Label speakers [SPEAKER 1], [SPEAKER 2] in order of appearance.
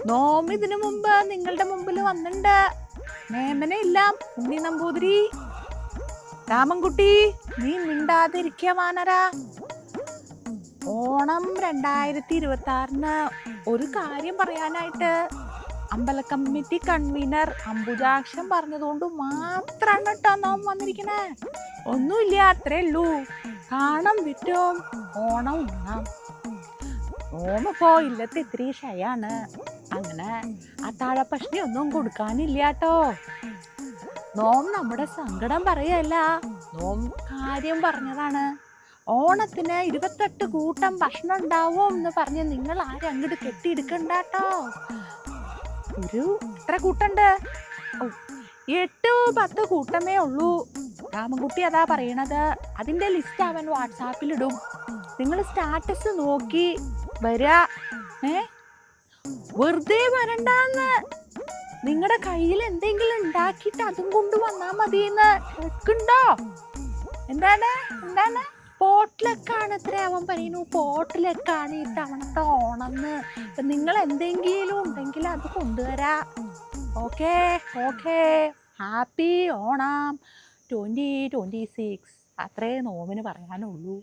[SPEAKER 1] നോം ഇതിനു മുമ്പ് നിങ്ങളുടെ മുമ്പിൽ വന്നിട്ടുണ്ട്. മേമനെ ഇല്ല, ഉണ്ണി നമ്പൂതിരി. രാമൻകുട്ടി, നീ മിണ്ടാതിരിക്കുക വാനരാ. ഓണം 2026 ഒരു കാര്യം പറയാനായിട്ട് അമ്പല കമ്മിറ്റി കൺവീനർ അംബുജാക്ഷൻ പറഞ്ഞതുകൊണ്ട് മാത്രമാണ് കേട്ടോ നോം വന്നിരിക്കണേ. ഒന്നുമില്ല, അത്രേ ഉള്ളൂ. കാണാൻ വിറ്റോം ഓണം ഉണ്ണാം. നോമിപ്പോ ഇല്ലത്തെ ഇത്തിരി ഷയാണ്. അങ്ങനെ അത്താഴ പഷ്ണി ഒന്നും കൊടുക്കാനില്ല കേട്ടോ. നോം നമ്മുടെ സങ്കടം പറയല്ല, നോം കാര്യം പറഞ്ഞതാണ്. ഓണത്തിന് 28 കൂട്ടം ഭക്ഷണം ഉണ്ടാവും എന്ന് പറഞ്ഞ് നിങ്ങൾ ആരും അങ്ങോട്ട് കെട്ടിയെടുക്കണ്ടാട്ടോ. ഒരു എത്ര കൂട്ടുണ്ട്? 8-10 കൂട്ടമേ ഉള്ളൂ. രാമൻകുട്ടി അതാ പറയണത്. അതിന്റെ ലിസ്റ്റ് അവൻ വാട്സാപ്പിലിടും. നിങ്ങൾ സ്റ്റാറ്റസ് നോക്കി വരാ. വെറുതെ വരണ്ടാന്ന്. നിങ്ങളുടെ കയ്യിൽ എന്തെങ്കിലും ഉണ്ടാക്കിയിട്ട് അതും കൊണ്ട് വന്നാ മതിയെന്ന് കേൾക്കുണ്ടോ? എന്താണ് എന്താണ് പോട്ടിലൊക്കെയാണ് ഇത്ര അവൻ പറയുന്നു. പോട്ടിലൊക്കെയാണ് ഈ തവണത്തെ ഓണമെന്ന്. നിങ്ങൾ എന്തെങ്കിലും ഉണ്ടെങ്കിൽ അത് കൊണ്ടുവരാ. Okay okay. ഹാപ്പി ഓണം 2026. അത്രേ നോമിന് പറയാനുള്ളൂ.